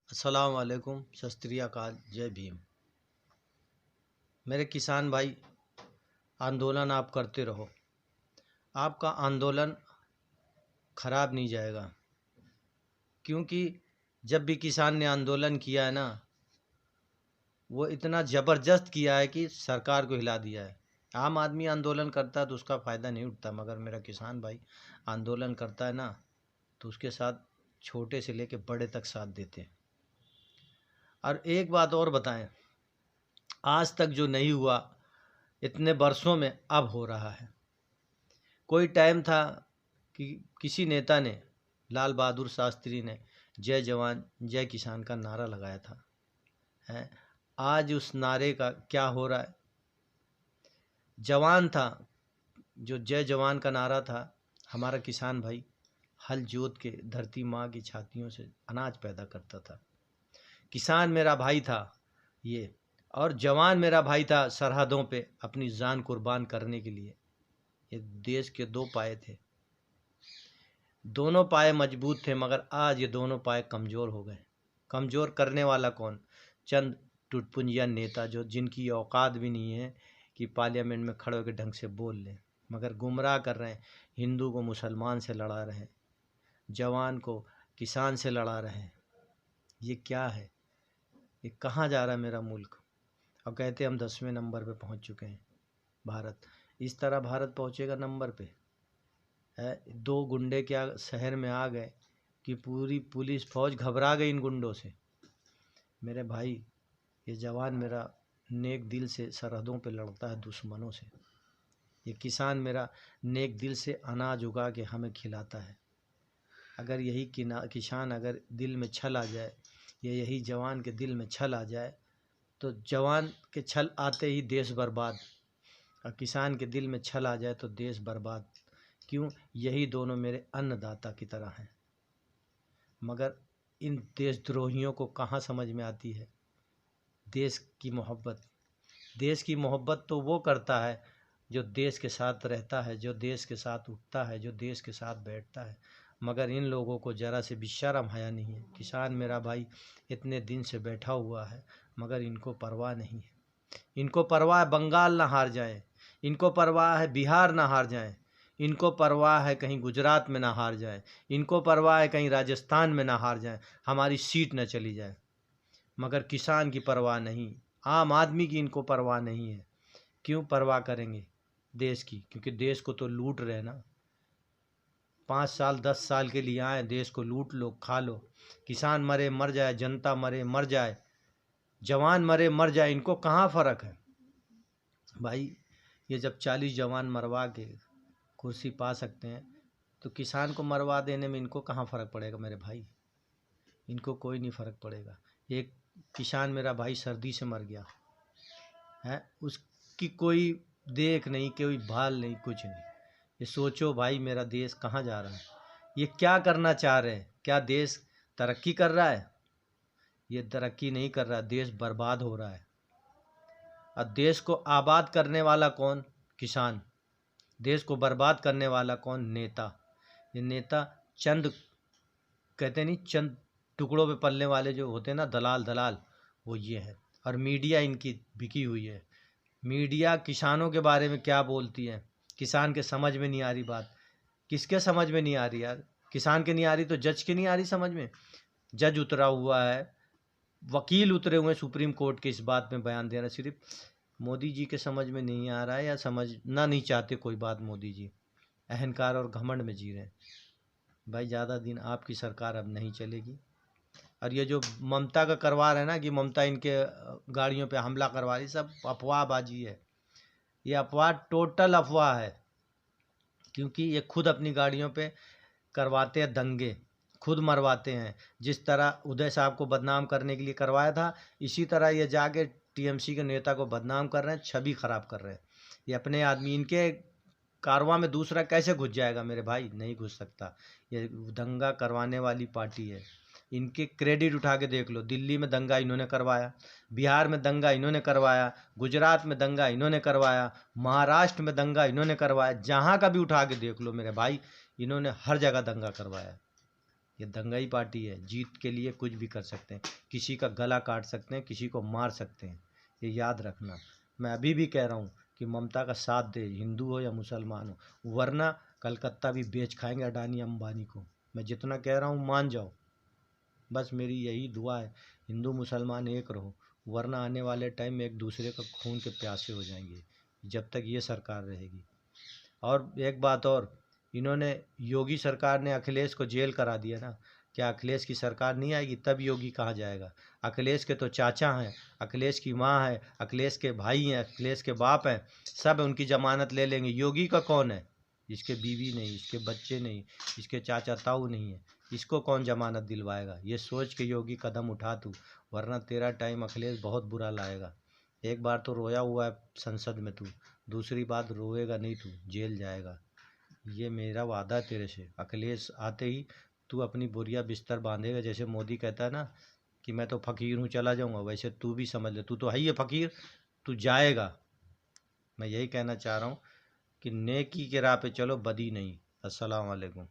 अस्सलाम वालेकुम, सत श्री अकाल, जय भीम। मेरे किसान भाई, आंदोलन आप करते रहो। आपका आंदोलन खराब नहीं जाएगा, क्योंकि जब भी किसान ने आंदोलन किया है ना, वो इतना ज़बरदस्त किया है कि सरकार को हिला दिया है। आम आदमी आंदोलन करता है तो उसका फ़ायदा नहीं उठता, मगर मेरा किसान भाई आंदोलन करता है ना, तो उसके साथ छोटे से लेके बड़े तक साथ देते हैं। और एक बात और बताएं, आज तक जो नहीं हुआ इतने वर्षों में अब हो रहा है। कोई टाइम था कि किसी नेता ने, लाल बहादुर शास्त्री ने, जय जवान जय किसान का नारा लगाया था, है। आज उस नारे का क्या हो रहा है? जवान था, जो जय जवान का नारा था, हमारा किसान भाई हल जोत के धरती माँ की छातियों से अनाज पैदा करता था। किसान मेरा भाई था ये, और जवान मेरा भाई था सरहदों पे अपनी जान कुर्बान करने के लिए। ये देश के दो पाए थे, दोनों पाए मजबूत थे, मगर आज ये दोनों पाए कमज़ोर हो गए। कमज़ोर करने वाला कौन? चंद टुटपुंजिया नेता, जो जिनकी औकात भी नहीं है कि पार्लियामेंट में खड़े होकर ढंग से बोल लें, मगर गुमराह कर रहे हैं। हिंदू को मुसलमान से लड़ा रहे हैं, जवान को किसान से लड़ा रहे हैं। ये क्या है? ये कहाँ जा रहा है मेरा मुल्क? और कहते हम 10वें नंबर पे पहुंच चुके हैं। भारत इस तरह भारत पहुंचेगा नंबर पे है? दो गुंडे क्या शहर में आ गए कि पूरी पुलिस फौज घबरा गई इन गुंडों से। मेरे भाई, ये जवान मेरा नेक दिल से सरहदों पे लड़ता है दुश्मनों से। ये किसान मेरा नेक दिल से अनाज उगा के हमें खिलाता है। अगर यही किसान अगर दिल में छल आ जाए, या यही जवान के दिल में छल आ जाए, तो जवान के छल आते ही देश बर्बाद, और किसान के दिल में छल आ जाए तो देश बर्बाद। क्यों? यही दोनों मेरे अन्नदाता की तरह हैं। मगर इन देशद्रोहियों को कहाँ समझ में आती है देश की मोहब्बत। देश की मोहब्बत तो वो करता है जो देश के साथ रहता है, जो देश के साथ उठता है, जो देश के साथ बैठता है। मगर इन लोगों को ज़रा से भी शर्म हया नहीं है। किसान मेरा भाई इतने दिन से बैठा हुआ है, मगर इनको परवाह नहीं है। इनको परवाह है बंगाल ना हार जाए, इनको परवाह है बिहार ना हार जाए, इनको परवाह है कहीं गुजरात में ना हार जाए, इनको परवाह है कहीं राजस्थान में ना हार जाए, हमारी सीट न चली जाए। मगर किसान की परवाह नहीं, आम आदमी की इनको परवाह नहीं है। क्यों परवाह करेंगे देश की? क्योंकि देश को तो लूट रहे ना। 5 साल 10 साल के लिए आए, देश को लूट लो, खा लो। किसान मरे मर जाए, जनता मरे मर जाए, जवान मरे मर जाए, इनको कहाँ फ़र्क है भाई? ये जब 40 जवान मरवा के कुर्सी पा सकते हैं, तो किसान को मरवा देने में इनको कहाँ फ़र्क पड़ेगा मेरे भाई? इनको कोई नहीं फ़र्क पड़ेगा। एक किसान मेरा भाई सर्दी से मर गया है, उसकी कोई देख नहीं, कोई भाल नहीं, कुछ नहीं। ये सोचो भाई, मेरा देश कहाँ जा रहा है? ये क्या करना चाह रहे हैं? क्या देश तरक्की कर रहा है? ये तरक्की नहीं कर रहा, देश बर्बाद हो रहा है। और देश को आबाद करने वाला कौन? किसान। देश को बर्बाद करने वाला कौन? नेता। ये नेता चंद, कहते नहीं, चंद टुकड़ों पे पलने वाले जो होते हैं ना, दलाल दलाल, वो ये है। और मीडिया इनकी बिकी हुई है। मीडिया किसानों के बारे में क्या बोलती है, किसान के समझ में नहीं आ रही बात। किसके समझ में नहीं आ रही यार? किसान के नहीं आ रही तो जज के नहीं आ रही समझ में? जज उतरा हुआ है, वकील उतरे हुए सुप्रीम कोर्ट के इस बात में बयान दे रहा है। सिर्फ मोदी जी के समझ में नहीं आ रहा है, या समझना नहीं चाहते कोई बात। मोदी जी अहंकार और घमंड में जी रहे हैं। भाई ज़्यादा दिन आपकी सरकार अब नहीं चलेगी। और ये जो ममता का करवा रहे हैं ना, कि ममता इनके गाड़ियों पे हमला करवा रही, सब अफवाहबाजी है। ये अफवाह, टोटल अफवाह है। क्योंकि ये खुद अपनी गाड़ियों पे करवाते हैं दंगे, खुद मरवाते हैं। जिस तरह उदय साहब को बदनाम करने के लिए करवाया था, इसी तरह ये जाके टीएमसी के नेता को बदनाम कर रहे हैं, छवि खराब कर रहे हैं। ये अपने आदमी, इनके कारवां में दूसरा कैसे घुस जाएगा मेरे भाई? नहीं घुस सकता। ये दंगा करवाने वाली पार्टी है। इनके क्रेडिट उठा के देख लो, दिल्ली में दंगा इन्होंने करवाया, बिहार में दंगा इन्होंने करवाया, गुजरात में दंगा इन्होंने करवाया, महाराष्ट्र में दंगा इन्होंने करवाया। जहाँ का भी उठा के देख लो मेरे भाई, इन्होंने हर जगह दंगा करवाया। ये दंगाई पार्टी है, जीत के लिए कुछ भी कर सकते हैं, किसी का गला काट सकते हैं, किसी को मार सकते हैं, ये याद रखना। मैं अभी भी कह रहा हूँ कि ममता का साथ दे, हिंदू हो या मुसलमान हो, वरना कलकत्ता भी बेच खाएंगे अडानी अंबानी को। मैं जितना कह रहा हूँ मान जाओ, बस मेरी यही दुआ है, हिंदू मुसलमान एक रहो, वरना आने वाले टाइम में एक दूसरे का खून के प्यासे हो जाएंगे जब तक ये सरकार रहेगी। और एक बात और, इन्होंने योगी सरकार ने अखिलेश को जेल करा दिया ना, क्या अखिलेश की सरकार नहीं आएगी तब योगी कहाँ जाएगा? अखिलेश के तो चाचा हैं, अखिलेश की माँ है, अखिलेश के भाई हैं, अखिलेश के बाप हैं, सब उनकी जमानत ले लेंगे। योगी का कौन है? इसके बीवी नहीं, इसके बच्चे नहीं, इसके चाचा ताऊ नहीं है, इसको कौन जमानत दिलवाएगा? ये सोच के योगी कदम उठा तू, वरना तेरा टाइम अखिलेश बहुत बुरा लाएगा। एक बार तो रोया हुआ है संसद में तू, दूसरी बात रोएगा नहीं तू, जेल जाएगा। ये मेरा वादा है तेरे से, अखिलेश आते ही तू अपनी बोरिया बिस्तर बांधेगा। जैसे मोदी कहता है ना कि मैं तो फ़कीर हूँ चला जाऊँगा, वैसे तू भी समझ ले, तू तो है ही है फ़कीर, तू जाएगा। मैं यही कहना चाह रहा हूँ कि नेकी के राह पे चलो, बदी नहीं। अस्सलाम वालेकुम।